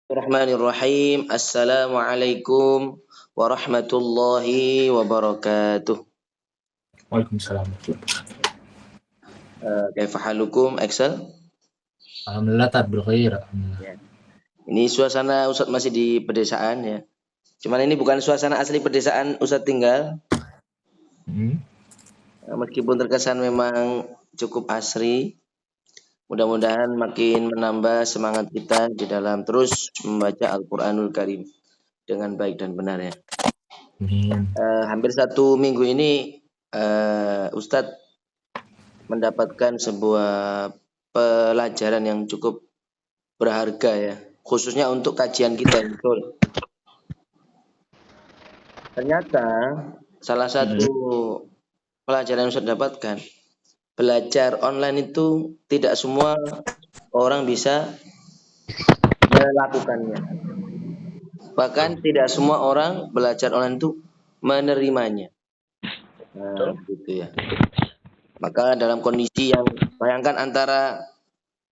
Bismillahirrahmanirrahim. Assalamualaikum warahmatullahi wabarakatuh. Waalaikumsalam. Kaifa halukum Excel? Alhamdulillah bil khair. Alhamdulillah. Ya. Ini suasana Ustadz masih di pedesaan ya. Cuman ini bukan suasana asli pedesaan Ustadz tinggal. Hmm. Meskipun terkesan memang cukup asri, mudah-mudahan makin menambah semangat kita di dalam terus membaca Al-Qur'anul Karim dengan baik dan benar ya. Amin. Hampir 1 minggu ini Ustadz mendapatkan sebuah pelajaran yang cukup berharga ya, khususnya untuk kajian kita. Betul. Ternyata salah satu pelajaran yang saya dapatkan, belajar online itu tidak semua orang bisa melakukannya. Bahkan tidak semua orang belajar online itu menerimanya. Nah, gitu ya. Maka dalam kondisi yang bayangkan antara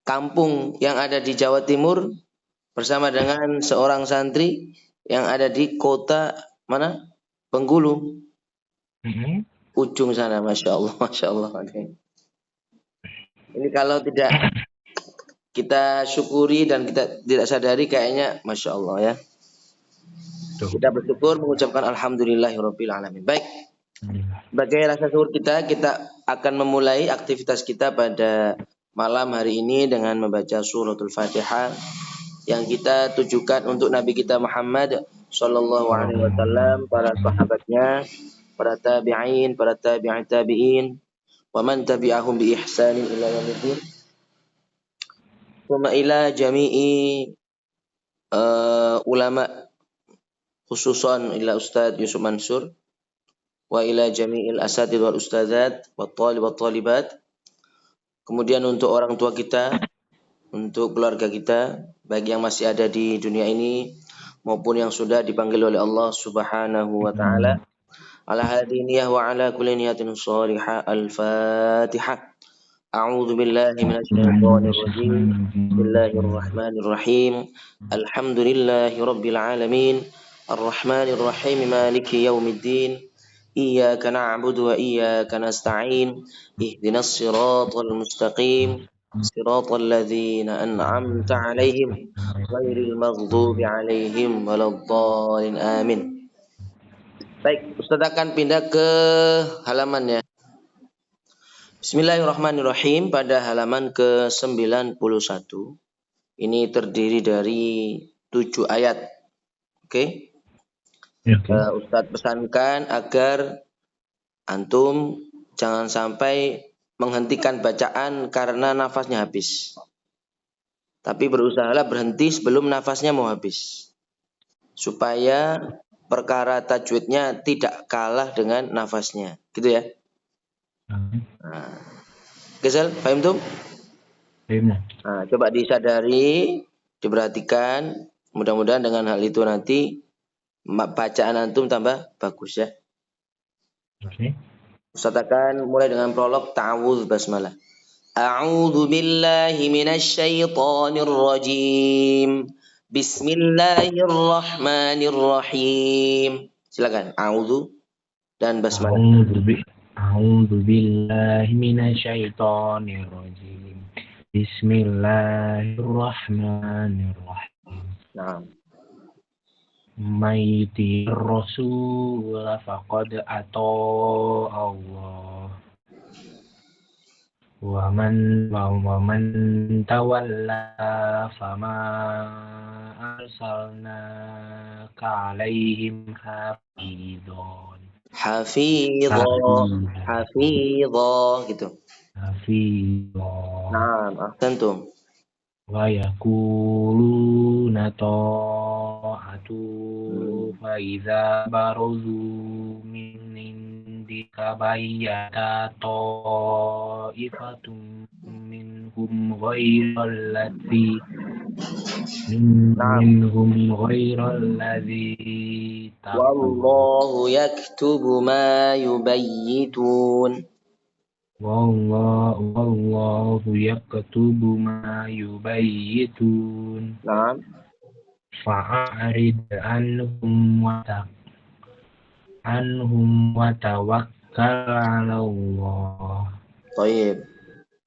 kampung yang ada di Jawa Timur bersama dengan seorang santri yang ada di kota mana? Bengkulu. Ujung sana, masya Allah, masya Allah. Ini kalau tidak kita syukuri dan kita tidak sadari kayaknya masya Allah ya. Kita bersyukur mengucapkan alhamdulillahirabbil alamin. Baik. Sebagai rasa syukur kita akan memulai aktivitas kita pada malam hari ini dengan membaca suratul Fatihah yang kita tujukan untuk Nabi kita Muhammad sallallahu alaihi wasallam, para sahabatnya, para tabi'in, para tabi'in tabi'in, wa man tabi'ahum bi ihsanin ila yaumiddin. Wa ila jami'i ulama, khususan ila Ustaz Yusuf Mansur wa ila jami'il asatidz wal ustadzat wat talib wat talibat. Kemudian untuk orang tua kita, untuk keluarga kita, baik yang masih ada di dunia ini maupun yang sudah dipanggil oleh Allah Subhanahu wa taala. Ala hadiniyah wa ala kulli niyatin shalihah. Al-Fatihah. A'udzu billahi minasy syaithanir rajim. Bismillahirrahmanirrahim. Alhamdulillahi rabbil alamin. Arrahmanir rahim. Maliki yaumiddin. Iyyaka na'budu wa iyyaka nasta'in. Ihdinas siratal mustaqim. Siratal ladzina an'amta 'alaihim ghairil maghdubi 'alaihim waladdallin. Amin. Baik, Ustaz akan pindah ke halamannya. Bismillahirrahmanirrahim, pada halaman ke-91. Ini terdiri dari 7 ayat. Oke? Ustadz pesankan agar antum jangan sampai menghentikan bacaan karena nafasnya habis. Tapi berusahalah berhenti sebelum nafasnya mau habis. Supaya perkara tajwidnya tidak kalah dengan nafasnya. Gitu ya? Nah. Gesel, paham tuh? Nah, coba disadari, diperhatikan. Mudah-mudahan dengan hal itu nanti bacaan antum tambah bagus ya. Ustaz akan mulai dengan prolog ta'awudz basmalah. A'udzu billahi minasy syaithanir rajim. Bismillahirrahmanirrahim. Silakan a'udzu dan basmalah. A'udzu billahi minasy syaithanir rajim. Bismillahirrahmanirrahim. Nah. Maiti rasul faqad ata Allah. Wa man tawalla fama arsalnaka alaihim hafidhon. Hafidho gitu. Nah, ahsantum. Wa yaquluna ta'atu fa idza baruzu min indika bayyata ta'ifatum minhum ghairal ladzi wallahu yaktubu ma yubayyitun. Wallahu yaktubu ma yubayyitun. Nah. fa'arid anhum wa tawakkal 'ala Allah. Baik.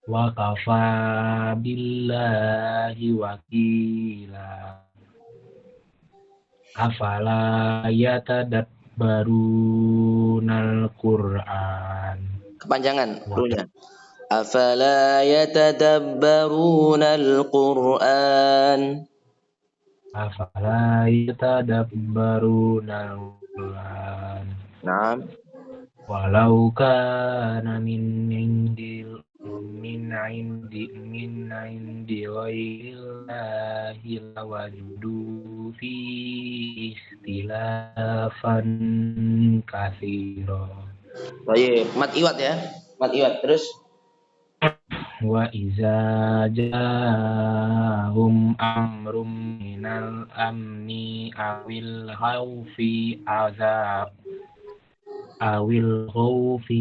Wa kafa billahi wakila. Afala yatadabbarunal Qur'an. Kepanjangan runya. Afala yatadabbarunal Qur'an. Afala yatadabbarunal Qur'an. Naam. Walau kana min indi ghairillahi lawajadu fi ikhtilafan katsira. Baik, mat iwat ya. Mat iwat terus. Wa iza ja'ahum amrum minal amni awil khawfi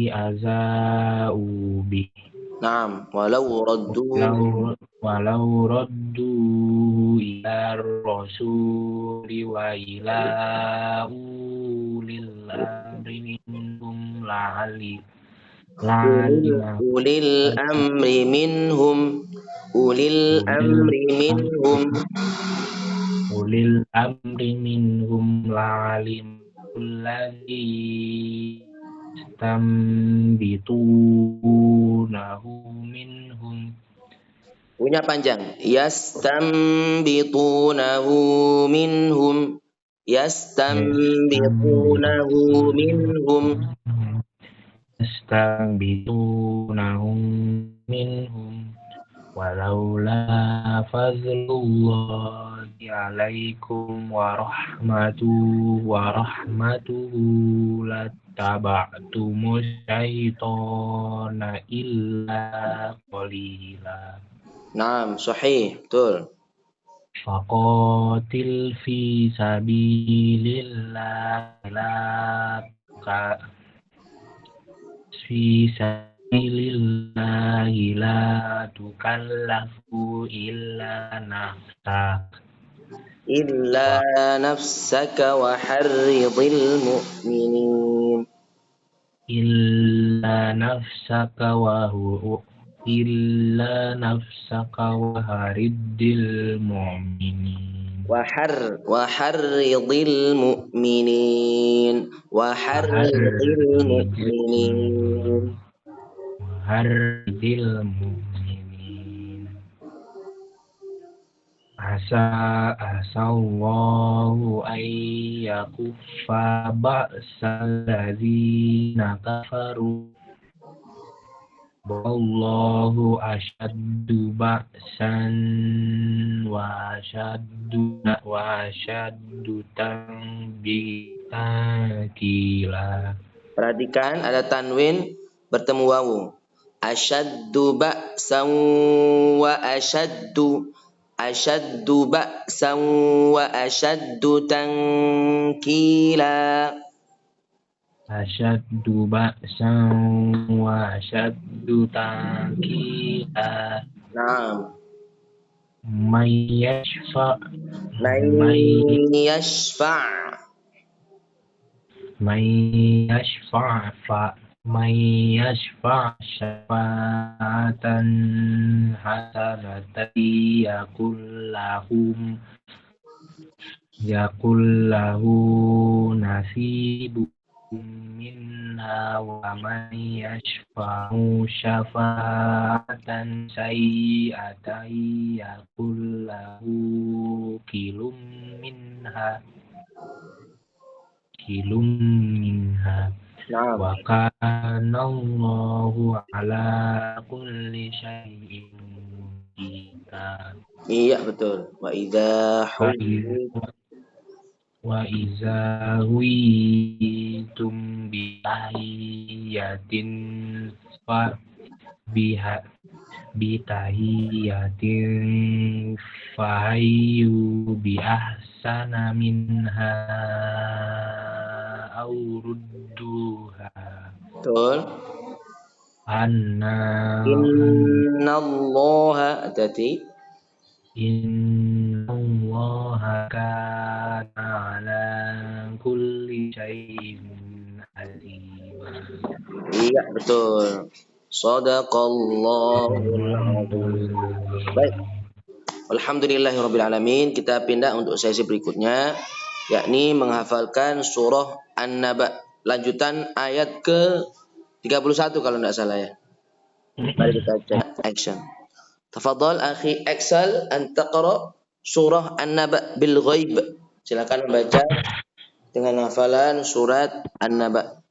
azau bi. Naam, walau raddu ila rasuli wa ila ulil amri minhum ulil amri minhum la'alim alladhi yastambitunahu minhum. Punya panjang. Yastambitunahu minhum. Walaula fadlullahi alaikum wa rahmatuhu lattaba'tumus syaitana illa qalila. Naam, sahih, betul. Faqatil fi sabilillah la tukallafu illa nafsaka wa harridil mu'minin. Illa nafsaka wa haridil mu'minin. Wa harridil mu'minin. Asallahu ayyakuffa ba'sal ladzina kafaru. Wallahu asyaddu ba'san wa asyaddu tanbila. Perhatikan ada tanwin bertemu wawu. Asyaddu ba'san wa asyaddu ba'san wa asyaddu tankila. Asyaddu ba'san wa asyaddu tankila. Naam. May yashfa' syafa'atan hasanatan yakul lahu nasibun minha wa man yashfa'u syafa'atan sayyi'atan yakul lahu kilum minha. Wa kana Allahu ala kulli syai'in qadira. Iya betul. Wa idza huyitum bitahiyatin fahayyu bi ahsana minha aw rudduha. Betul. Innallaha tadi. Innallaha Innallaha kana ala kulli syai'in alima. Iya, betul. Shadaqallahul azim. Baik. Alhamdulillahirabbil alamin. Kita pindah untuk sesi berikutnya, yakni menghafalkan surah An-Naba. Lanjutan ayat ke-31 kalau tidak salah ya. Mari kita cek action. Tafadhal akhi Axel an taqra surah An-Naba bil ghaib. Silakan membaca dengan hafalan surat An-Naba.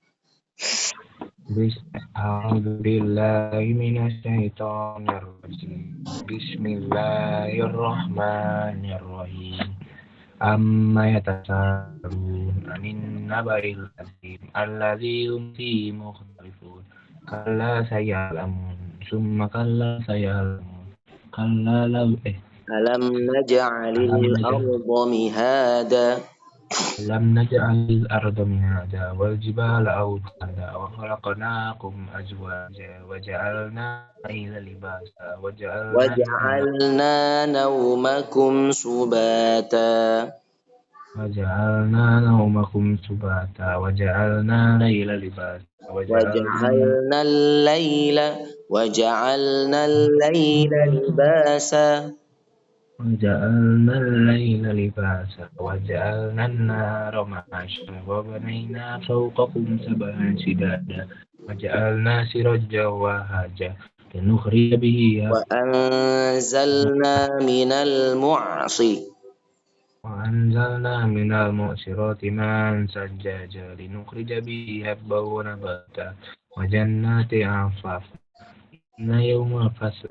A'udzubillahi minasyaitonirrajim. Bismillahirrahmanirrahim. Amma yatasaalun 'anin naba'il 'azim alladzi hum fihi mukhtalifun. Kalla sayalamun, summa kalla sayalamun. Kalla law Alam naj'alil arda mihada. Lam naj'alil arda mihada wal jibala awtada wa khalaqnakum azwaja wa ja'alna layla libasa wa Waj'alna naumakum subata. nawmakum subata wa ja'alna layla libasa Waj'alna al-laila libasa. وجعلنا الليل لباسا وجعلنا النهار معاشا وبنينا فوقكم سبعا شدادا وجعلنا سراجا وهاجا لنخرج به وأنزلنا من المعصرات ماء ثجاجا لنخرج به حبا ونباتا وجنات ألفافا إن يوم الفصل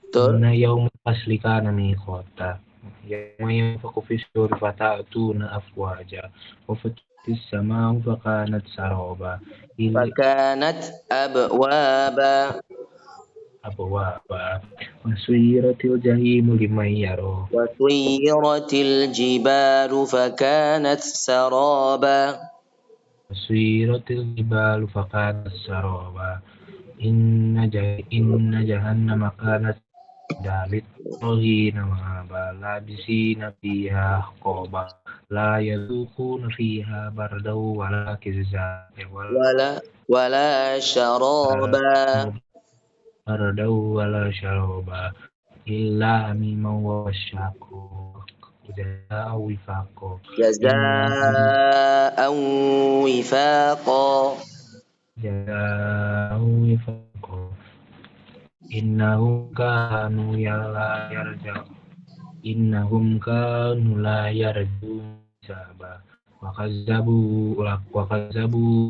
Inna yawma fasli kana miqata. Yawma yanfakhu fis suri fata'tuna afwaja. Wa futitis sama'u fakanat saraba. Fakanat abwaba. Wa suyiratil jahimu liman yara. Wa suyiratil jibalu fakanat saraba. Inna jahannama kanat dalit rohina ma'aba labisina fiha qoba la yadukuna fiha bardau wala kizza wala syaraba. Bardau wala syaraba illa mimma wa syaqo jaza'u wifaqo Innahum kanu la yarju saba wa kazzabu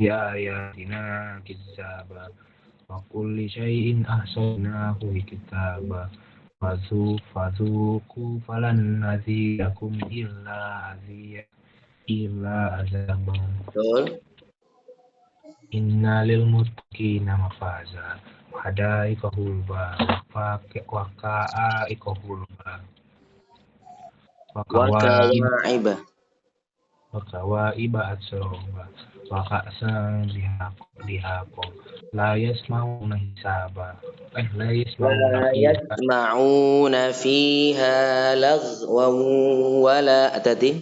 ya ayatina kizzaba wa kulli syai'in ahsaynahu kitaba fazuku falan naziyakum illa azaban. Betul. Inna lil muttaqina mafaza hadaika hulba wa ka'aika hulba wa kawaiba atsroba wa ka'san dihaqo la yasma'una fiha laghwan wala atati.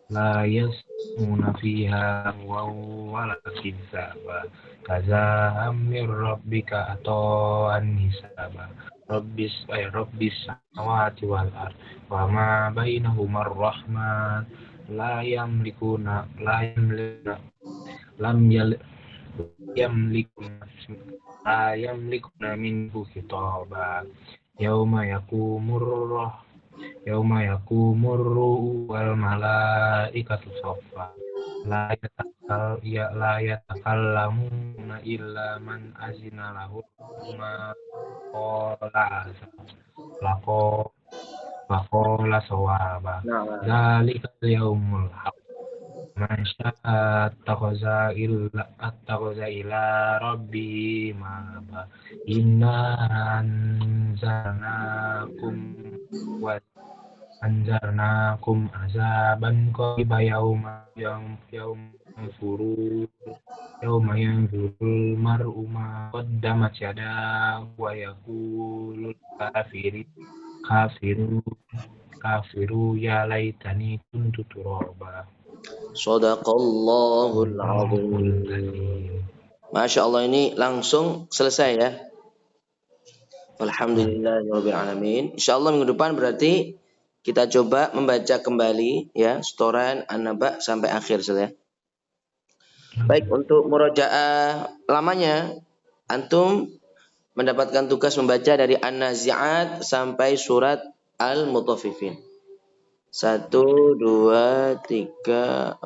La yasmuna fiha wala kizaba kazaham mir rabbika ato'an hisaba rabbis samawati wal ard wa ma bainahuma ar-rahman la yamlikuna minhu khitaba yauma yakumur wal malaikatu saffa la yatakallamuna illa man azina lahu ma qala sawaba zalika yaumul haq man syaa attakhadha ila rabbi ma'aba inna anzarnakum azaban qariba yauma yanzurul mar'u ma qaddamat yadahu wa yaqulul kafiru ya laitani kuntu turaba. Shadaqallahul Allahul azim. azim. Masya Allah, ini langsung selesai ya. Alhamdulillahirabbil alamin. Insyaallah minggu depan berarti kita coba membaca kembali ya setoran An-Naba sampai akhir saja. Baik, untuk murojaah lamanya antum mendapatkan tugas membaca dari An-Nazi'at sampai surat Al-Mutaffifin. 1, 2, 3, 4, 5,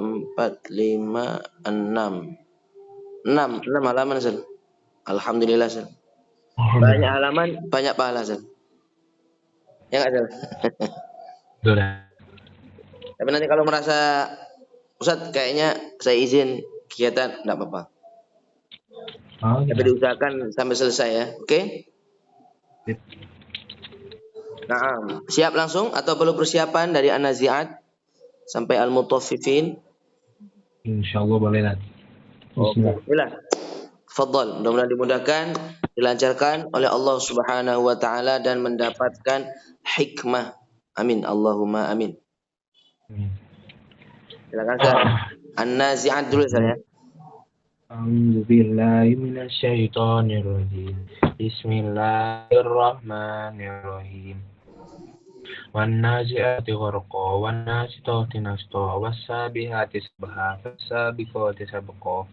6. 6 halaman, Sir. Alhamdulillah, Sir. Banyak halaman, banyak pahala, Sir. Ya enggak, Sir? Betul. Tapi nanti kalau merasa Ustaz kayaknya saya izin kegiatan, enggak apa-apa. Oh, Tapi diusahakan sampai selesai ya. Oke? Nah, siap langsung atau perlu persiapan dari An-Nazi'at sampai Al-Mutaffifin? Insyaallah boleh nanti. Bismillah. Fadhal, mudah-mudahan dimudahkan, dilancarkan oleh Allah Subhanahu wa taala dan mendapatkan hikmah. Amin. Allahumma amin. Silakan Ustaz. An-Nazi'at dulu saya. A'udzu billahi minasyaitonir rajim. Bismillahirrahmanirrahim. Wan-nazi'ati gharqa wan-nasitati nashta was-sabihati sabha fas-sabiqati sabqa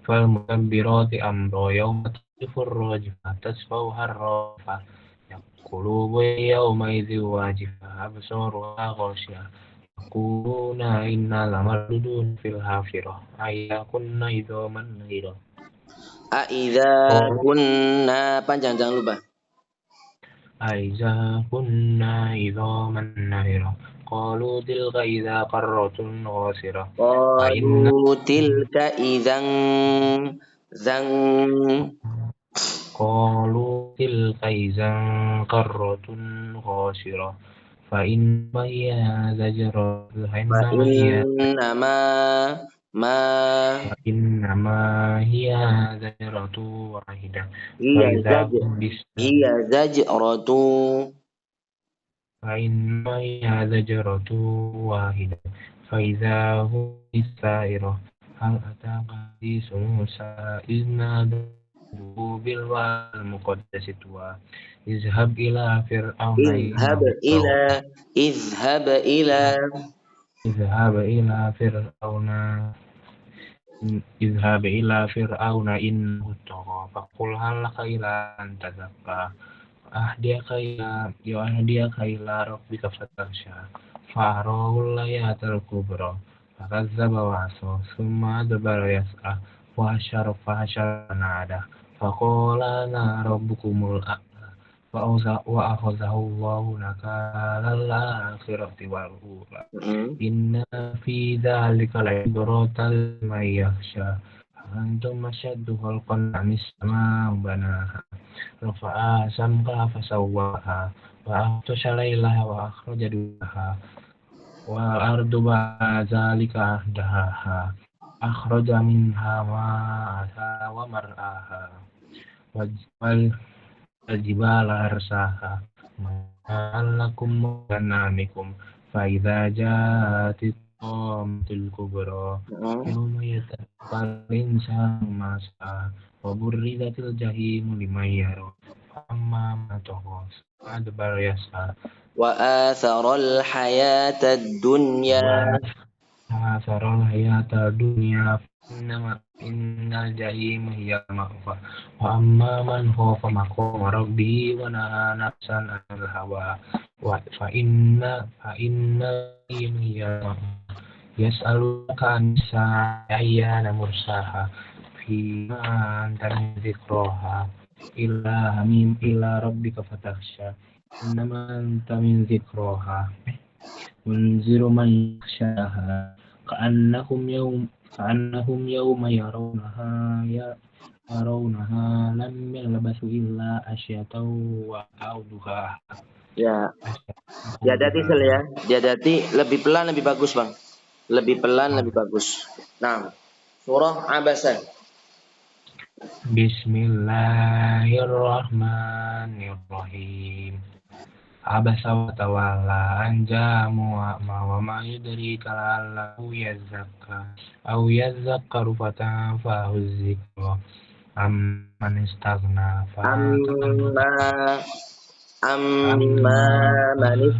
fal-mudabbirati amra yawma tadifur rajfa tasfawha ar-rafa yaqulubu yawma idzi wajifa absaruha ghashiyah yaquluna inna lamardudun fil hafirah ayya kunna idzaman nakhirah. Aidza kunna, panjang jangan lupa. Aiza kunna idzaman nakhirah qalu tilka idza qarratun khasirah. Qalu tilka idzan Qalu tilka idzan qarratun khasirah. Fa inna hiya zajratun hiya zajratu wahidah. Iya zajratu. Fa inna hiya zajratu wahidah. Fa idza hum bisairah. Hal ataka hadisu Musa izna bil wal muqaddasi tuwa izhab ila fir'auna izhab ila fir'auna innahu tagha faqul hal laka ila an tazakka ahdiyaka ila rabbika fatakhsha fa'arahu layatal kubra fakazzaba wa asa thumma adbara yas'a wa hasyara fanada faqala ana rabbukumul a'la wa akhadhahu Allahu nakalal akhirati wal ula inna fi dzalika la'ibratan liman yakhsha antum ashaddu khalqan amis sama banaha rafa'a samka fasawwaha wa aghtasha laylaha wa akhraja duhaha wal ardu ba'da dzalika ahdaha akhraja minha ma'aha wa mar'aha wal jibala arsaha ma'alakum manamikum fa idza ja'atit qamatul kubra yawma yatafakkar insanu ma sa'a wa burrizatil jahimu liman yara amma man tagha adbar yas'a wa atharal hayatad dunya innal jahima hiya ma'wa wa amma man khafa maqama rabbihi wa nahaa nafsan 'anil hawa fa inna hiya yas'alunaka an-sa'a ayyana mursaha fima anta min dzikraha illa rabbika fatakhsha innama anta min dzikraha munziru man yakhshaha ka'annahum yawma yarawnaha lam yalbasu illa asyatan wa auduha. Ya. Diadati Sel ya. Diadati lebih pelan lebih bagus, Bang. Lebih pelan, lebih bagus. Nah, surah Abasa. Bismillahirrahmanirrahim. Abasa wa tawalla an ja'ahu a'ma wa ma yudrika la'allahu yazakkaru fatanfa'ahu dzikra amman istaghna Amma manis.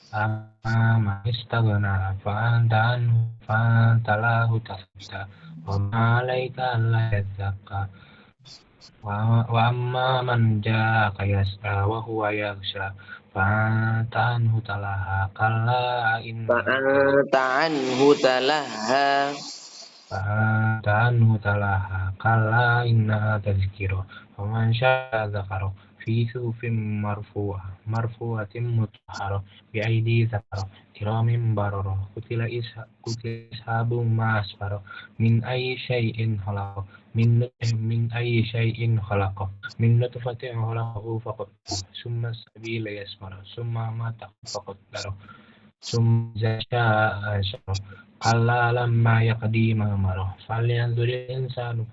man istaghna fa'anta lahu tasda wa ma 'alaika alla yazakka wa amma man ja'aka yas'a wa huwa yakhsha fa'anta anhu talaha kalla Fa'anta anhu talaha kalla innaha tadhkira wa man syaa dzakara fi suhufin marfu'atin mutahharah bi aidi dzakara kiramin barara kutila ishabun ma asfara min ayyi syai'in khalaq min ayyi syai'in khalaq min nutfatin khalaqahu faqaddara summa sabila yasmara summa mata faqaddara summa zasya'a ansyara kalla lamma yaqdi ma amara falyanzuril insanu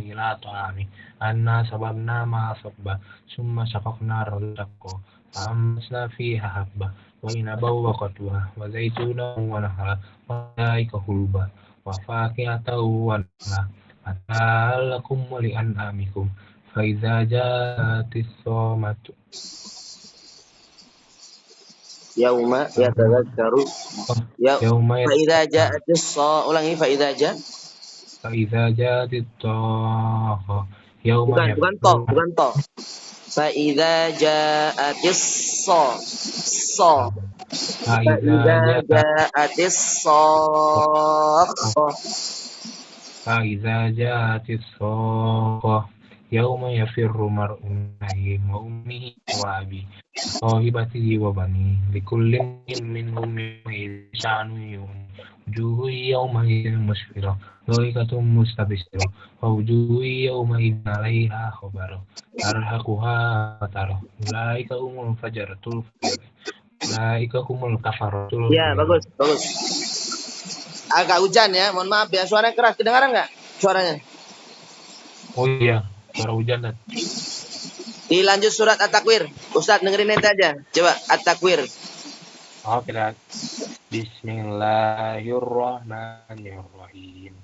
ila ta'ami anna sababna ma sabba summa shaqaqna ar-rizqa fa'amsna fiha habba wa inabaw wa qadwa wa zaitunan wa nahla wa daika hulba wa fakihatan wa nahla atalakum wa li'an'amikum fa idza ja'atis samatu yauma yatadzakkaru yauma fa'idza ja'atis ulangi fa'idza ja'atit taqa yauma bukan to. Fa'idza ja'atis fa'idza ja'atis فإذا جاءت الصاخة يوم يفر المرء من أخيه وأمه وأبيه وصاحبته وبنيه لكل امرئ منهم يومئذ شأن يغنيه وجوه يومئذ مسفرة ضاحكة مستبشرة ووجوه يومئذ عليها غبرة ترهقها قترة أولئك هم الفجرة الفجر أولئك هم الكفرة الفجر. Ya, bagus. Agak hujan ya, mohon maaf ya, suaranya keras, kedengaran nggak suaranya? Oh iya, suara hujan. Dilanjut surat At-Takwir. Ustadz dengerin nanti aja. Coba At-Takwir. Oke, Bismillahirrahmanirrahim.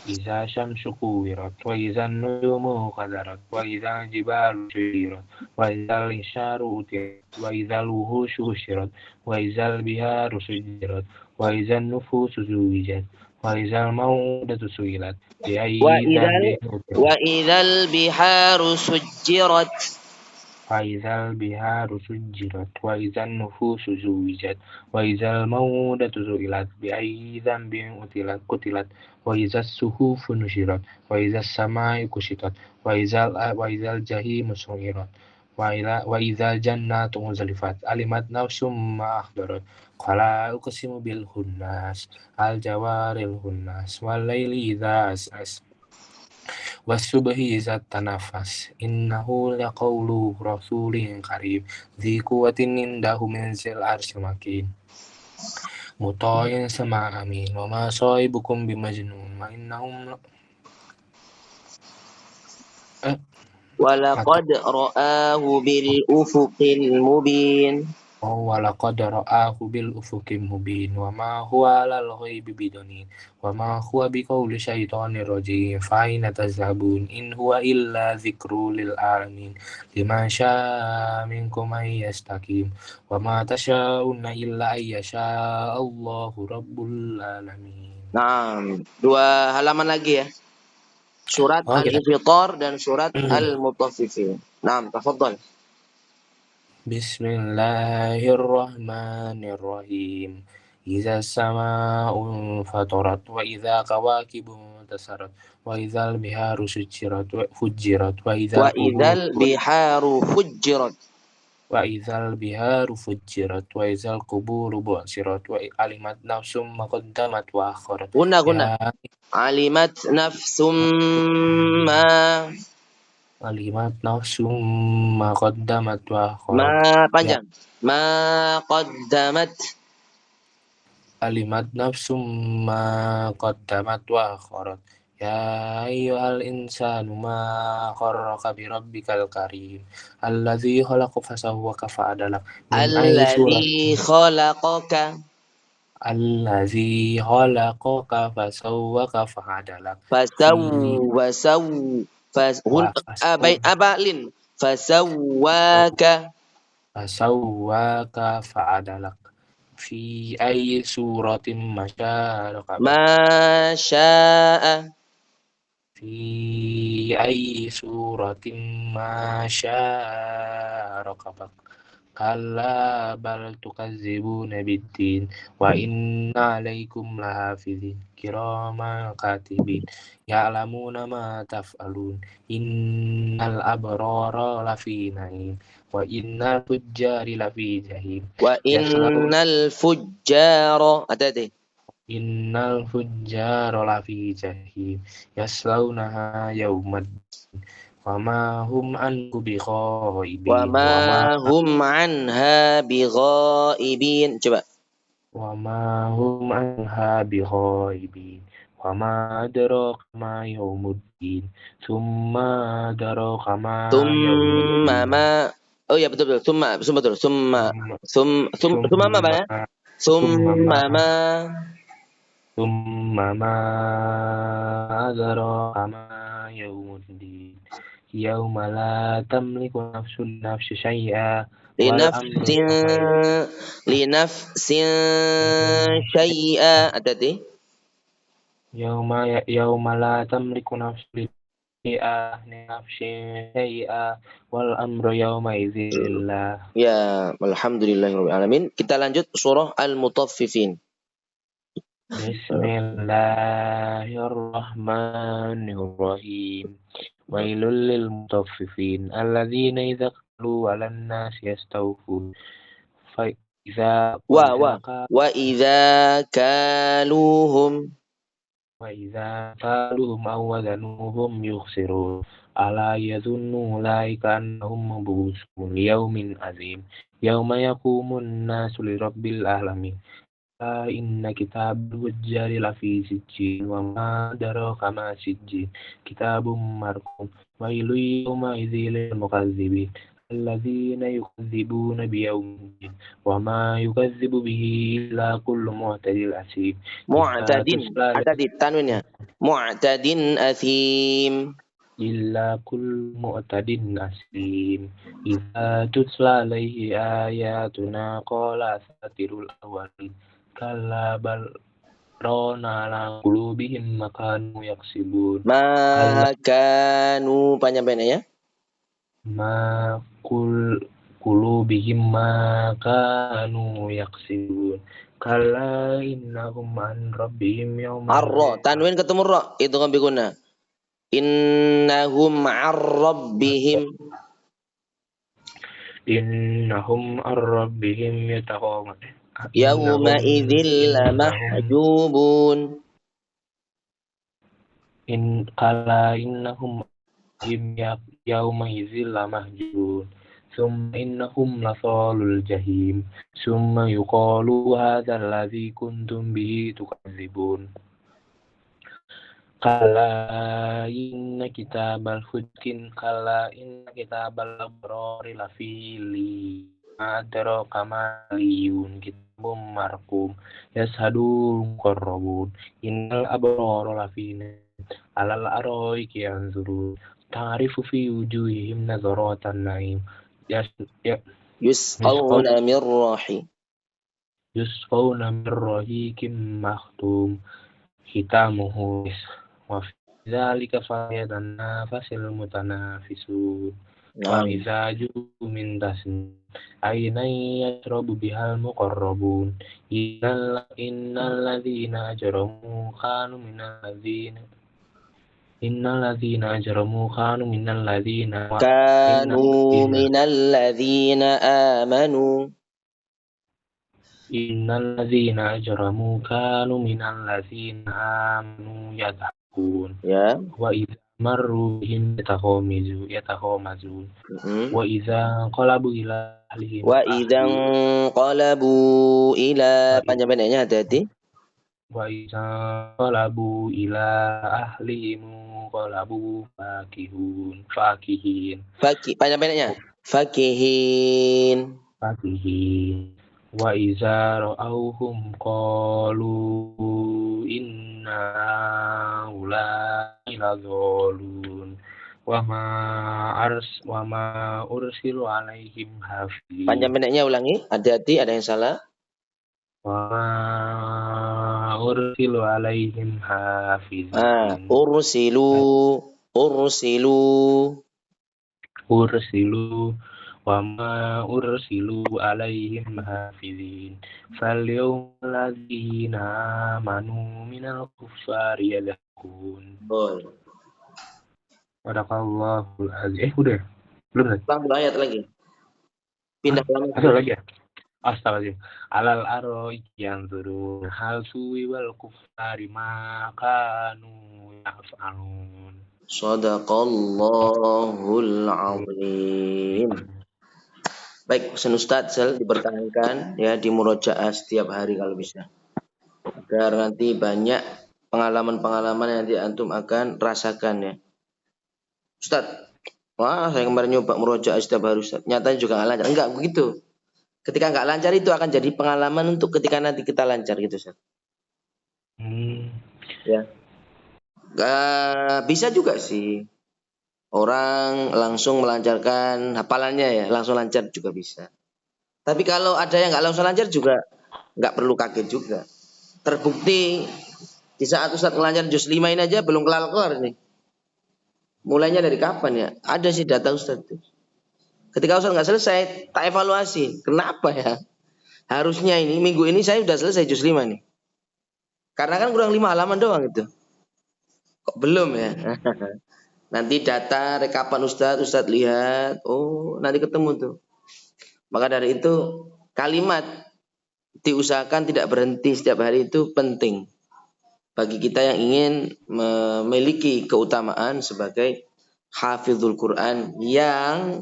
Iza syamsu kuwirat wa iza nujumu qadarat wa iza jibalu suyirat wa iza lisharu utirat wa iza luhushu husyirat wa iza biharu sujirat wa iza nufusu zuwijat wa iza mawudatu suilat wa iza biharu sujirat وإذا البحار سجرت وإذا النفوس زوجت وإذا الموءودة سئلت بأي ذنب قتلت وإذا الصحف نشرت وإذا السماء كشطت وإذا الجحيم سعرت وإذا الجنة أزلفت علمت نفس ما أحضرت فلا أقسم بالخناس الجوار الخناس والليل إذا عسعس والصبح إذا تنفس إنه لقول رسول كريم ذي قوة عنده منزل العرش مكين مطاع ثم أمين وما صاحبكم بمجنون وإنهم ولقد رآه بالأفق المبين ولقد رآه بالأفق المبين وما هو على الغيب بضنين وما هو بقول شيطان رجيم فأين تذهبون إن هو إلا ذكر للعالمين لمن شاء منكم أن يستقيم وما تشاءون إلا أن يشاء الله رب العالمين. Nah, 2 halaman lagi ya. Surat Al-Infitar dan surat Al-Mutaffifin. Nah, tafadhal. Bismillahirrahmanirrahim. Iza sama'un fatarat wa idza kawakibun tasarat wa idzal biharu sujirat wa fujirat wa idzal biharu fujirat wa idzal biharu fujirat wa idzal quburu bu'sirat wa alimat nafsum ma qaddamat wa akharat. Guna. Alimat nafsum ma Alimat nafsum ma qaddamat wa akharat. Ma panjang. Ma qaddamat alimat nafsum ma qaddamat wa akharat. Ya ayyuhal insanu ma gharraka bi rabbikal karim alladzi khalaqaka fasawwaka fa'adalak min ayyi surat Alladzi khalaqaka allazi khalaqaka fasawwaka fa'adalak fi fasaw fas hun wa bait apa lin fasawwaka fasawwaka fa'adalak fi ayyi suratin masyarakat ma syaa fi ayyi suratin masyarakat kalla bal tukazzibuna biddin wa inna alaikum lahafizin kiraman katibin ya'lamuna ma taf'alun innal abrara lafi na'im wa innal fujjari lafi jahim wa innal fujjara hati-hati innal fujjara lafi jahim yaslaunaha yawmad wa ma hum anhu wa bighaibin ma hum anha bighaibin coba wa ma hum anha bighaibin wa ma adraka ma yaumuddin summa adraka ma thumma yaumuddin ma oh ya betul betul summa betul summa summa apa ya summa ma summa ma summa ma adraka ma yaumuddin yauma la tamliku nafsun nafsi syai'a wal amru linafsin linafsin syai'a hati-hati yauma la tamliku nafsun syai'a wal amru yauma idzin lillah. ya alhamdulillahirabbil alamin kita lanjut surah al-mutaffifin Bismillahirrahmanirrahim. Wailul lil mutaffifin alladzina idza qalu 'alan nasi yastawfun fa idza wa idza kaluhum aw wazanuhum yukhsirun ala yadhunnu ulaika annahum mab'uthun liyaumin azim yauma yaqumun nasu lirabbil alamin inna kitabal fujjari lafi sijjin wa ma adraka ma sijjin kitabun marqum wailul yawma idzil lil mukazzibin alladzina yukazzibuna biyaumiddin wa ma yukazzibu bihi illa kullu mu'tadin asim mu'tadin hati-hati tanwinnya mu'tadin athim illa kullu mu'tadin asim idza tutla alaihi ayatuna qala asatirul awwalin kalla bal rona ala qulubihim makanu yaksibun makanu panjang pendek ya qulubihim makanu yaksibun kalla innahum an rabbihim yawma arra tanwin ketemu ra itu kan biguna innahum ar rabbihim yataqawan yawma idzil lamahjubun innahum yawma idzil lamahjubun summa innahum lasalul jahim summa yuqalu hadzal ladzi kuntum bihi tukadzibun kalla inna kitabal abrari lafi adraka ma liyun kitabum marqum yashadul muqarrabun innal abrara lafi alal araiki yanzurun ta'rifu fi wujuhihim nazaratan na'im yusqawna min rahiqim makhtum khitamuhu wa fi dzalika falyatanafasil mutanafisun wa mizaju min tasnim aynan yashrabu bihal muqarrabun innal ladzina ajramu kanu minal ladzina innal ladzina ajramu kanu minal ladzina amanu innal ladzina ajramu kanu minal ladzina amanu yadhakun ya wa idza marru bihim yatakhamazun. Mm-mm. Wa idza qalabu ila ahlihim Wa idzan qalabu ila, panjang pendeknya hati-hati. wa idza qalabu ila ahlihim qalabu fakihin. Panjang pendeknya. Fakihin. Wa idza ra'awhum qalu inna ulai ladzalun. Wa ma ursilu alaihim hafizin. Panjang pendeknya ulangi, hati-hati ada yang salah. Wa ma ursilu alaihim hafizin. Ursilu wa ma ursilu alaihim hafizin. Fal yawma alladzina amanu minal kuffari yadhakun. Sadaqallahul azim. Udah. Belum lagi. Tambah ayat lagi. Pindah lagi. Ada lagi ya? Astagfirullah. Alal aroiki yanzurun hal suwi wal kuffari ma kanu yaf'alun. Shadaqallahul azim. Baik, pesan Ustadz dipertahankan ya di murojaah setiap hari kalau bisa. Agar nanti banyak pengalaman-pengalaman yang nanti antum akan rasakan ya. Ustadz, wah saya kemarin nyoba murojaah setiap hari Ustadz. Nyatanya juga nggak lancar. Enggak begitu. Ketika nggak lancar itu akan jadi pengalaman untuk ketika nanti kita lancar gitu Ustadz. Ya. Bisa juga sih. Orang langsung melancarkan hafalannya ya, langsung lancar juga bisa. Tapi kalau ada yang nggak langsung lancar juga nggak perlu kaget juga. Terbukti di saat Ustadz ngelancar juz 5 ini aja belum kelar nih. Mulainya dari kapan ya? Ada sih data Ustadz. Ketika Ustadz nggak selesai, tak evaluasi. Kenapa ya? Harusnya ini minggu ini saya sudah selesai juz 5 nih. Karena kan kurang 5 halaman doang itu. Kok belum ya? Nanti data rekapan Ustadz lihat, oh nanti ketemu tuh. Maka dari itu kalimat diusahakan tidak berhenti setiap hari itu penting. Bagi kita yang ingin memiliki keutamaan sebagai hafizul Quran yang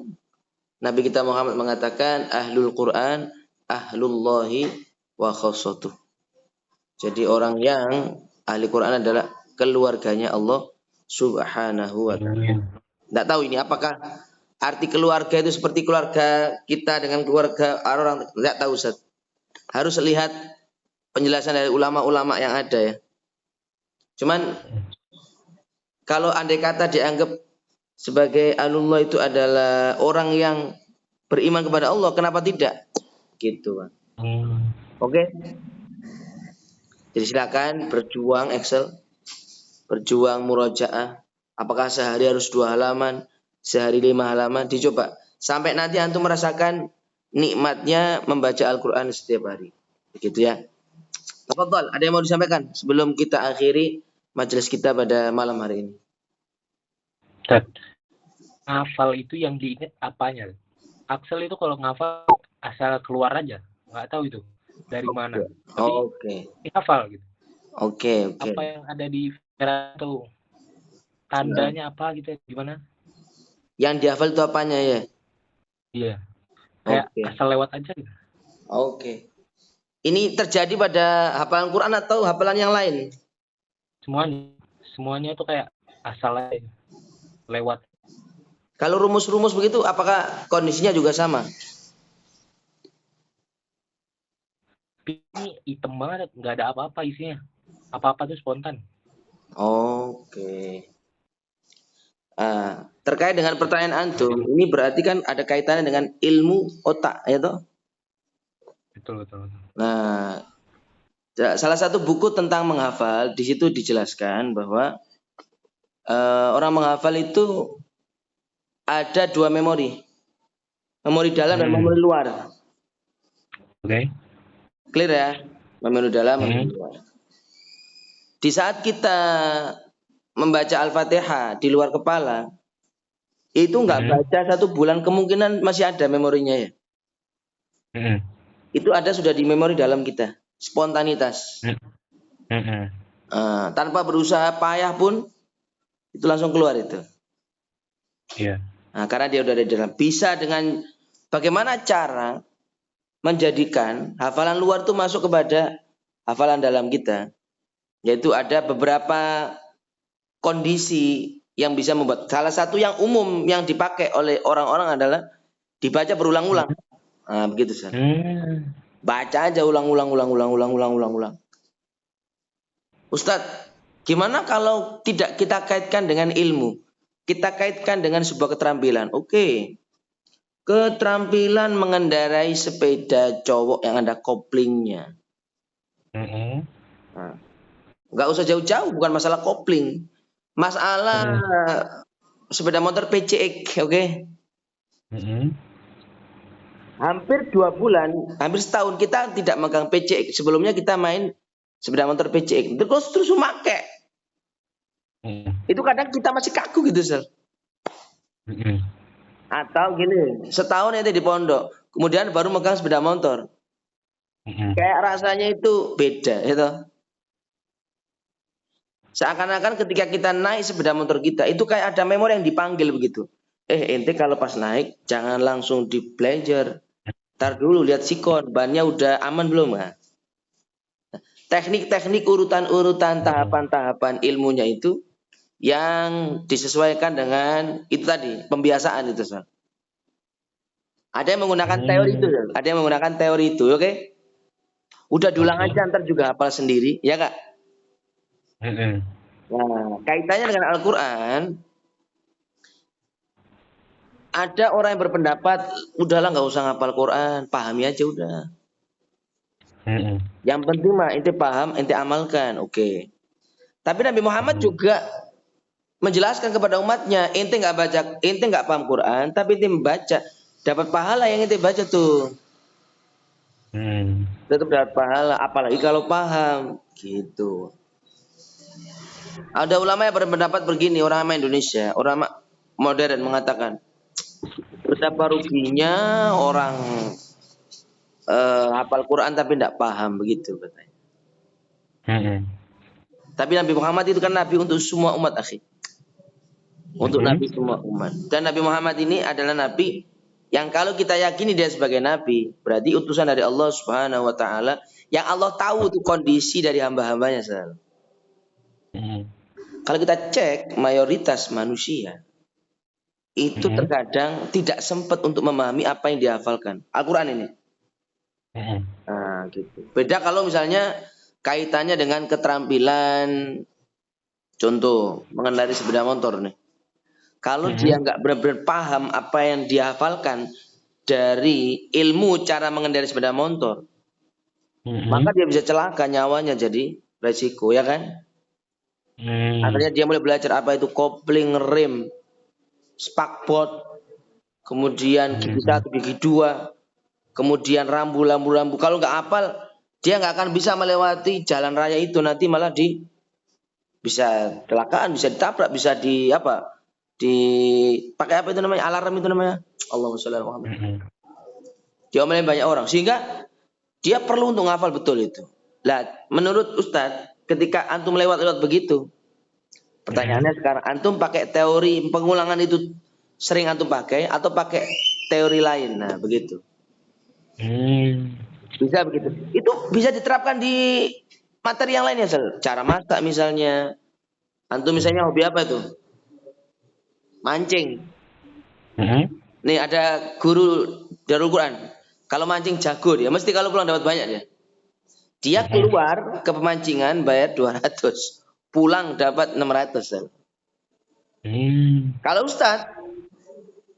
Nabi kita Muhammad mengatakan ahlul Quran, ahlullahi wa khassatuh. Jadi orang yang ahli Quran adalah keluarganya Allah Subhanahu wa ta'ala. Tidak tahu ini apakah arti keluarga itu seperti keluarga kita dengan keluarga orang, tidak tahu Ustaz. Harus lihat penjelasan dari ulama-ulama yang ada ya. Cuman kalau andai kata dianggap sebagai alullah itu adalah orang yang beriman kepada Allah, kenapa tidak? Gitu, Pak. Oke. Jadi silakan berjuang Excel. Berjuang murojaah. Apakah sehari harus 2 halaman, sehari 5 halaman, dicoba. Sampai nanti antum merasakan nikmatnya membaca Al-Quran setiap hari. Begitu ya. Tafadhal, ada yang mau disampaikan sebelum kita akhiri majelis kita pada malam hari ini? Ngafal itu yang diingat apanya? Axel itu kalau ngafal asal keluar aja, nggak tahu itu dari mana. Tapi hafal gitu. Oke. Apa yang ada di pikiran tuh tandanya apa gitu, gimana? Yang dihafal itu apanya ya? Iya. Kayak asal lewat aja gitu. Oke. Ini terjadi pada hafalan Quran atau hafalan yang lain? Semuanya itu kayak asal aja, lewat. Kalau rumus-rumus begitu, apakah kondisinya juga sama? Ini hitam banget, nggak ada apa-apa isinya. Apa-apa tuh spontan. Oke. Terkait dengan pertanyaan antum, ini berarti kan ada kaitannya dengan ilmu otak, ya toh? Betul. Nah, salah satu buku tentang menghafal di situ dijelaskan bahwa orang menghafal itu ada 2 memori dalam dan memori luar. Oke. Clear ya? Memori dalam, memori luar. Di saat kita membaca Al-Fatihah di luar kepala, itu nggak baca 1 bulan kemungkinan masih ada memorinya ya. Itu ada sudah di memori dalam kita, spontanitas. Tanpa berusaha payah pun Itu langsung keluar itu. Iya. Nah, karena dia udah ada di dalam. Bisa dengan bagaimana cara menjadikan hafalan luar itu masuk kepada hafalan dalam kita. Yaitu ada beberapa kondisi yang bisa membuat. Salah satu yang umum yang dipakai oleh orang-orang adalah dibaca berulang-ulang. Nah, begitu Ustaz. Baca aja ulang-ulang. Ustadz, gimana kalau tidak kita kaitkan dengan ilmu? Kita kaitkan dengan sebuah keterampilan. Oke. Keterampilan mengendarai sepeda cowok yang ada koplingnya. Nah, nggak usah jauh-jauh, bukan masalah kopling. Masalah sepeda motor PCX, oke? Hampir 2 bulan, hampir setahun kita tidak megang PCX. Sebelumnya kita main sepeda motor PCX. Terus memakai. Itu kadang kita masih kaku gitu, Sir. Atau gini, setahun itu di pondok, kemudian baru megang sepeda motor. Kayak rasanya itu beda, gitu. Seakan-akan ketika kita naik sepeda motor kita, itu kayak ada memori yang dipanggil begitu. Ente kalau pas naik, jangan langsung di pleasure. Ntar dulu lihat sikon, bannya udah aman belum? Nah, teknik-teknik urutan-urutan tahapan-tahapan ilmunya itu yang disesuaikan dengan itu tadi, pembiasaan itu. Soal. Ada yang menggunakan teori itu, ada yang menggunakan teori itu, oke? Udah diulang aja, ntar juga hafal sendiri, ya Kak? Nah, kaitannya dengan Al-Quran, ada orang yang berpendapat, udahlah nggak usah ngapal Quran, pahami aja udah. Yang penting mah ente paham, ente amalkan, oke. Tapi Nabi Muhammad juga menjelaskan kepada umatnya, ente nggak paham Quran, tapi ente membaca, dapat pahala yang ente baca tuh. Tetap dapat pahala, apalagi kalau paham, gitu. Ada ulama yang berpendapat begini, orang Indonesia, orang modern mengatakan, betapa ruginya orang hafal Quran tapi tidak paham, begitu katanya. Tapi Nabi Muhammad itu kan Nabi untuk semua umat, akhi. Untuk Nabi semua umat. Dan Nabi Muhammad ini adalah Nabi yang kalau kita yakini dia sebagai Nabi, berarti utusan dari Allah Subhanahu Wa Taala, yang Allah tahu tuh kondisi dari hamba-hambanya. Kalau kita cek mayoritas manusia itu terkadang tidak sempat untuk memahami apa yang dihafalkan Al-Quran ini. Nah, gitu. Beda kalau misalnya kaitannya dengan keterampilan, contoh mengendarai sepeda motor nih. Kalau dia nggak benar-benar paham apa yang dia hafalkan dari ilmu cara mengendarai sepeda motor, maka dia bisa celaka, nyawanya jadi resiko, ya kan? Akhirnya dia mulai belajar apa itu kopling, rem, spakbor, kemudian gigi 1, gigi 2, kemudian rambu. Kalau nggak hafal, dia nggak akan bisa melewati jalan raya itu, nanti malah bisa kecelakaan, bisa ditabrak, bisa dipakai apa itu namanya, alarm itu namanya, Allahumma sholli ala Muhammad. Diomelin banyak orang, sehingga dia perlu untuk ngafal betul itu. Lah, menurut Ustadz, ketika antum lewat begitu, pertanyaannya sekarang, antum pakai teori pengulangan itu sering antum pakai atau pakai teori lain? Nah, begitu. Bisa begitu. Itu bisa diterapkan di materi yang lainnya, cara masak misalnya. Antum misalnya hobi apa itu? Mancing. Nih ada guru Darul Quran. Kalau mancing jago dia, mesti kalau pulang dapat banyak dia. Dia keluar ke pemancingan bayar 200, pulang dapat 600. Kalau Ustadz,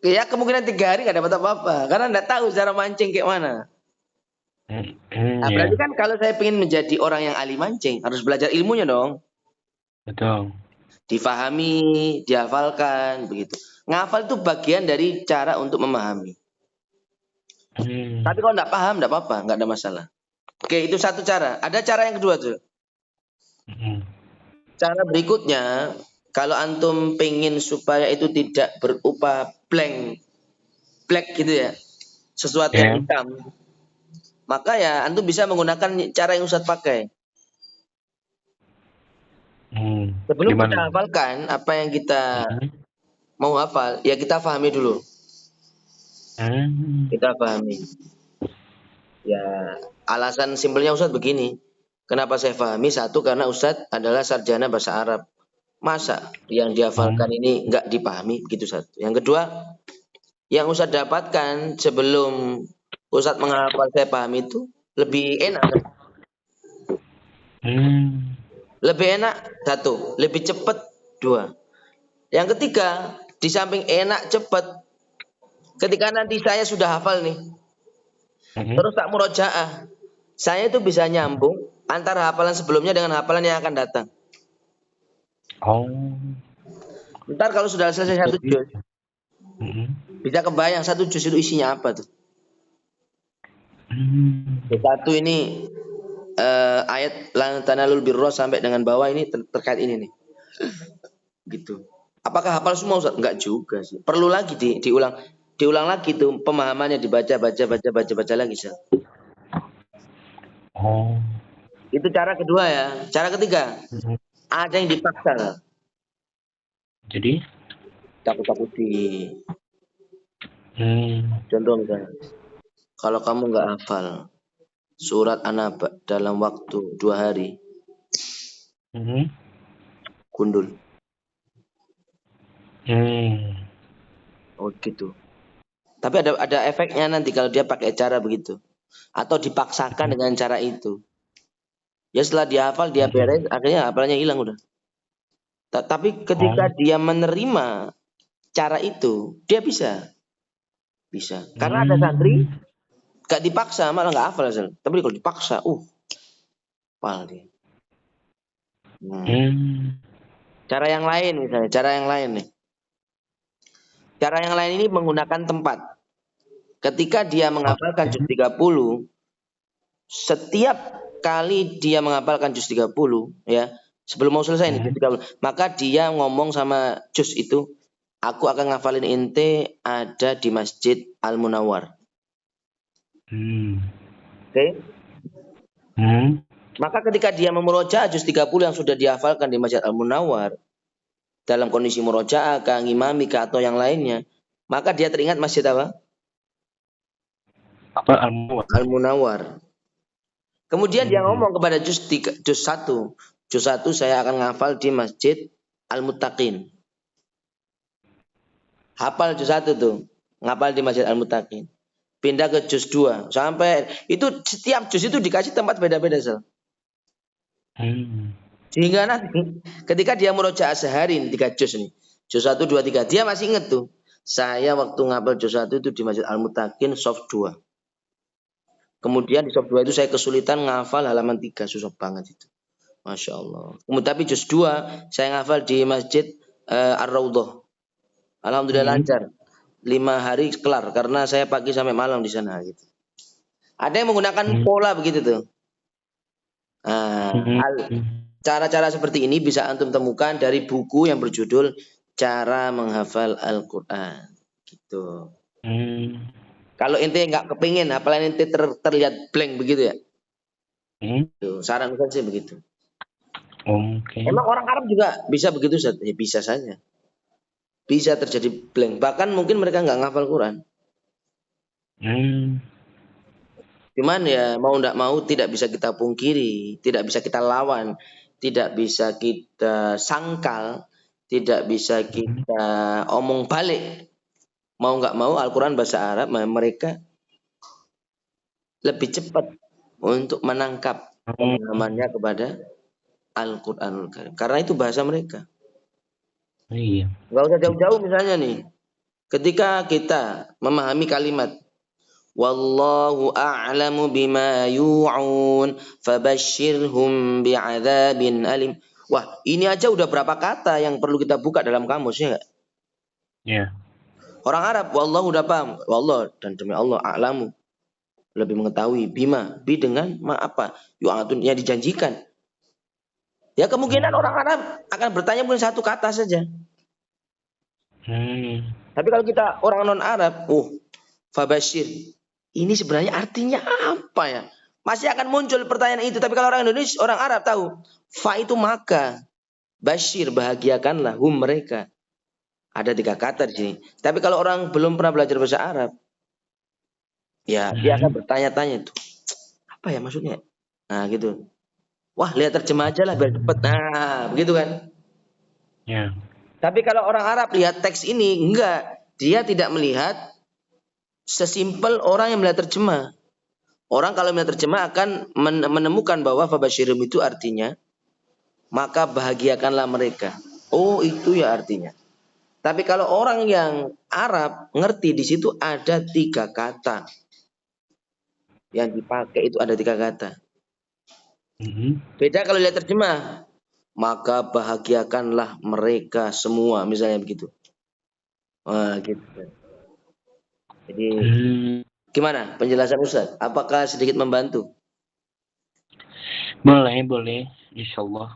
ya kemungkinan 3 hari nggak dapat apa-apa, karena nggak tahu cara mancing kayak mana. Nah, berarti kan kalau saya ingin menjadi orang yang ahli mancing, harus belajar ilmunya dong. Betul. Difahami, dihafalkan, begitu. Ngafal itu bagian dari cara untuk memahami. Tapi kalau nggak paham, nggak apa-apa, nggak ada masalah. Oke, itu satu cara. Ada cara yang kedua tuh. Cara berikutnya, kalau antum pengen supaya itu tidak berupa black gitu ya, sesuatu yang hitam, maka ya antum bisa menggunakan cara yang Ustadz pakai. Sebelum kita Gimana? hafalkan apa yang kita Hmm. mau hafal, ya kita pahami dulu. Hmm. Kita pahami. Ya, alasan simpelnya Ustadz begini. Kenapa saya pahami? Satu, karena Ustadz adalah sarjana bahasa Arab. Masa yang dihafalkan Hmm. ini nggak dipahami? Begitu satu. Yang kedua, yang Ustadz dapatkan sebelum Ustadz menghafal saya pahami itu lebih enak. Hmm. Lebih enak, satu. Lebih cepat, dua. Yang ketiga, di samping enak, cepat. Ketika nanti saya sudah hafal nih, Hmm. terus tak murojaah, saya itu bisa nyambung antara hafalan sebelumnya dengan hafalan yang akan datang. Oh, Ntar kalau sudah selesai bisa satu juz, gitu. Hmm. bisa kebayang satu juz itu isinya apa tuh. Hmm. Satu ini ayat lan tanalul birra sampai dengan bawah ini terkait ini nih. Gitu. Apakah hafal semua Ustaz? Enggak juga sih. Perlu lagi diulang lagi tuh pemahamannya, dibaca lagi Ustaz. Oh. Itu cara kedua ya. Cara ketiga, Hmm. ada yang dipaksa. Jadi, Takut-takuti. hmm. Contoh misalnya, kalau kamu nggak hafal surat An-Naba dalam waktu 2 hari, Hmm. gundul. Hmm. Oh gitu. Tapi ada efeknya nanti kalau dia pakai cara begitu. Atau dipaksakan Hmm. dengan cara itu. Ya setelah dia hafal, dia Hmm. beres, akhirnya hafalannya hilang udah. Tapi ketika Oh. dia menerima cara itu, dia bisa. Bisa. Karena ada santri, Hmm. gak dipaksa, malah gak hafal. Tapi kalau dipaksa, hafal dia. Hmm. Cara yang lain misalnya, cara yang lain nih. Cara yang lain ini menggunakan tempat. Ketika dia menghafalkan juz 30, setiap kali dia menghafalkan juz 30, ya, sebelum mau selesai nih juz Hmm. 30, maka dia ngomong sama juz itu, aku akan ngafalin ente ada di Masjid Al-Munawwar. Hmm. Oke? Hmm. Maka ketika dia memurojaah juz 30 yang sudah dihafalkan di Masjid Al-Munawwar, dalam kondisi murojaah, ngimami atau yang lainnya, maka dia teringat masjid apa? Apa Al-Muwar? Al-Munawwar. Kemudian dia Hmm. ngomong kepada juz 1. Juz 1 saya akan ngafal di Masjid Al-Muttaqin. Hafal juz 1 tuh. Ngafal di Masjid Al-Muttaqin. Pindah ke juz 2. Sampai itu setiap juz itu dikasih tempat beda-beda, Sel. Hmm. Sehingga nanti ketika dia murojaah sehari ini 3 juz nih. Juz 1, 2, 3. Dia masih ingat tuh. Saya waktu ngapal juz 1 itu di Masjid Al-Muttaqin soft 2. Kemudian di soft 2 itu saya kesulitan ngafal halaman 3. Susah banget itu. Masya Allah. Kemudian tapi juz 2 saya ngafal di Masjid Ar-Raudhah. Alhamdulillah Hmm. lancar. 5 hari kelar karena saya pagi sampai malam di sana gitu. Ada yang menggunakan Hmm. pola begitu tuh. Nah, Hmm. cara-cara seperti ini bisa antum temukan dari buku yang berjudul Cara Menghafal Al-Quran. Gitu. Hmm. Kalau ente nggak kepingin hafalan ente terlihat blank begitu ya. Hmm. Tuh, saran Ustaz sih begitu. Oke. Emang orang Arab juga bisa begitu Ustaz? Ya, bisa saja. Bisa terjadi blank. Bahkan mungkin mereka nggak ngafal Quran. Hmm. Cuman ya mau nggak mau tidak bisa kita pungkiri, tidak bisa kita lawan, tidak bisa kita sangkal, tidak bisa Hmm. kita omong balik. Mau nggak mau Al-Quran bahasa Arab mereka lebih cepat untuk menangkap Oh. pemahamannya kepada Al-Quranul Karim. Karena itu bahasa mereka. Iya. Nggak usah jauh-jauh misalnya nih. Ketika kita memahami kalimat Wallahu a'lamu bima yu'un fabashshirhum bi'adzabin alim. Wah, ini aja udah berapa kata yang perlu kita buka dalam kamus ya enggak? Ya. Orang Arab wallahu udah paham. Wallah dan demi Allah a'lamu lebih mengetahui bima bi dengan ma apa yu'atun yang dijanjikan. Ya kemungkinan Hmm. orang Arab akan bertanya mungkin satu kata saja. Hmm. Tapi kalau kita orang non Arab, fabashir. Ini sebenarnya artinya apa ya? Masih akan muncul pertanyaan itu. Tapi kalau orang Indonesia, orang Arab tahu, fa itu maka. Basyir, bahagiakanlah hum mereka. Ada 3 kata di sini. Tapi kalau orang belum pernah belajar bahasa Arab, ya dia akan bertanya-tanya itu. Apa ya maksudnya? Nah, gitu. Wah, lihat terjemah aja lah biar cepet. Nah, begitu kan? Ya. Tapi kalau orang Arab lihat teks ini, enggak. Dia tidak melihat sesimpel orang yang melihat terjemah. Orang kalau melihat terjemah akan menemukan bahwa fabasyirum itu artinya maka bahagiakanlah mereka. Oh, itu ya artinya. Tapi kalau orang yang Arab ngerti di situ ada 3 kata. Yang dipakai itu ada 3 kata. Beda kalau lihat terjemah. Maka bahagiakanlah mereka semua, misalnya begitu. Wah, gitu. Jadi gimana penjelasan Ustaz? Apakah sedikit membantu? Boleh. Insyaallah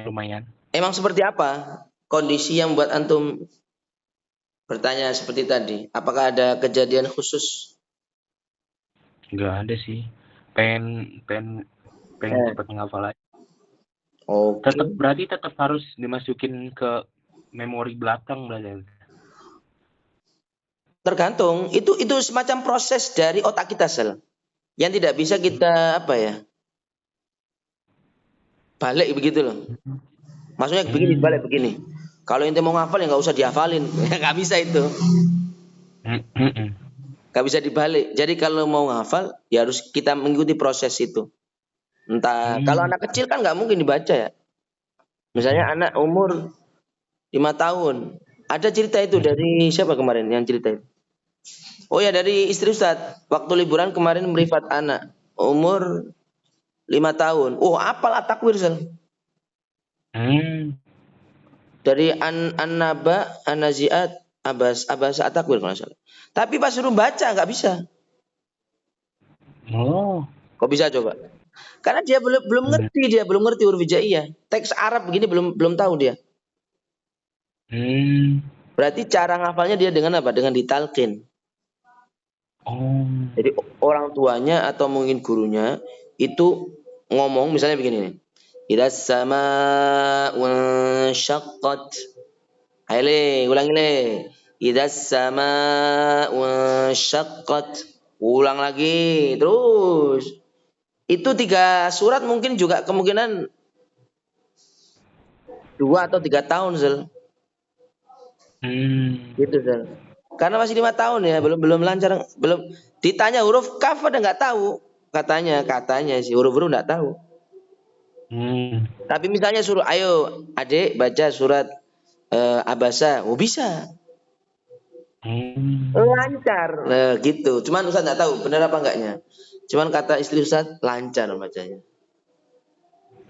lumayan. Emang seperti apa kondisi yang buat antum bertanya seperti tadi? Apakah ada kejadian khusus? Enggak ada sih. Pengen cepat menghafal aja. Oke. Berarti tetap harus dimasukin ke memori belakang berarti. Tergantung, itu semacam proses dari otak kita sel. Yang tidak bisa kita balik begitu loh. Maksudnya begini, balik begini. Kalau ente mau ngafal ya nggak usah dihafalin, nggak bisa itu. Nggak bisa dibalik. Jadi kalau mau ngafal ya harus kita mengikuti proses itu. Entah kalau anak kecil kan nggak mungkin dibaca ya. Misalnya anak umur 5 tahun. Ada cerita itu dari siapa kemarin yang cerita itu? Oh ya dari istri Ustaz. Waktu liburan kemarin merifat anak umur 5 tahun. Oh, apal at-takwir sel. Dari an-naba, an-naziat, abas at-takwir kalau salah. Tapi pas suruh baca nggak bisa. Oh. Kok bisa coba? Karena dia belum ngerti huruf hijaiyah. Teks Arab begini belum tahu dia. Berarti cara ngafalnya dia dengan apa? Dengan ditalqin. Oh. Jadi orang tuanya atau mungkin gurunya itu ngomong misalnya begini nih. Idas sama'u syaqqat. Ayo ulangi le. Idas sama'u syaqqat. Ulang lagi terus. Itu 3 surat mungkin juga kemungkinan 2 atau 3 tahun Zel. Gitu Zel. Karena masih 5 tahun ya, belum lancar, belum ditanya huruf kaf ada nggak tahu. Katanya sih huruf-huruf nggak tahu. Tapi misalnya suruh ayo adik baca surat Abasa, oh bisa. Lancar. Nah, gitu. Cuman Ustaz nggak tahu benar apa enggaknya. Cuman kata istri Ustaz lancar bacanya.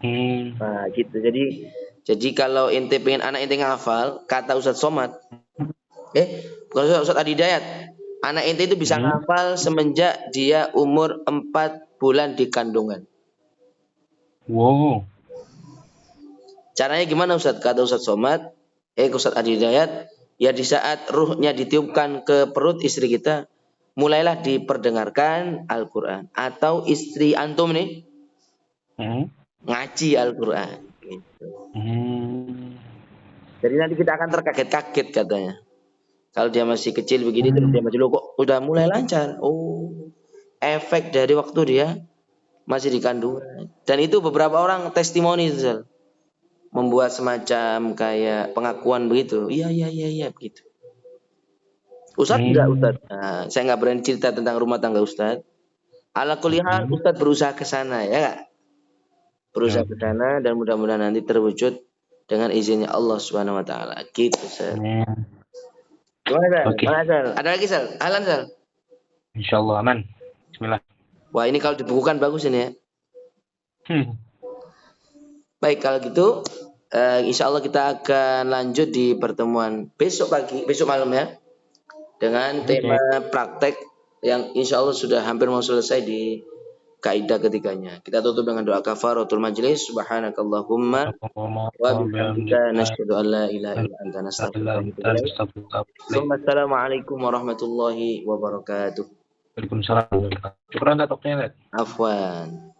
Nah, gitu. Jadi kalau ente pengen anak ente ngafal, kata Ustaz Somad. Bukan Ustaz Adidayat. Anak ente itu bisa ngafal semenjak dia umur 4 bulan di kandungan. Wow. Caranya gimana Ustaz? Kata Ustaz Somad, Ustaz Adidayat, ya di saat ruhnya ditiupkan ke perut istri kita, mulailah diperdengarkan Al-Quran. Atau istri antum nih, ngaji Al-Quran. Gitu. Jadi nanti kita akan terkaget-kaget katanya. Kalau dia masih kecil begini, terus dia masih kok udah mulai lancar. Oh, efek dari waktu dia masih di kandungan. Dan itu beberapa orang testimoni Zal. Membuat semacam kayak pengakuan begitu. Iya begitu. Ustaz enggak Ustaz? Nah, saya nggak berani cerita tentang rumah tangga Ustaz. Ala kulihal Ustaz berusaha ke sana ya Kak? Berusaha ke sana dan mudah-mudahan nanti terwujud dengan izinnya Allah Subhanahu wa taala. Gitu, Ustaz. Gimana, Sal? Okay. Mana, Sal? Ada lagi, Sal? Ahlan, Sal? Insyaallah aman. Bismillah. Wah, ini kalau dibukukan bagus ini ya. Baik, kalau gitu insya Allah kita akan lanjut di pertemuan besok malam ya. Dengan tema praktek yang insya Allah sudah hampir mau selesai di kaidah ketiganya. Kita tutup dengan doa kafaratul majlis. Subhanakallahumma wa bihamdika nasyhadu an la ilaha illa anta nastaghfiruka wa natubu ilaik. Assalamualaikum warahmatullahi wabarakatuh. Waalaikumsalam. Syukran atas waktunya. Afwan.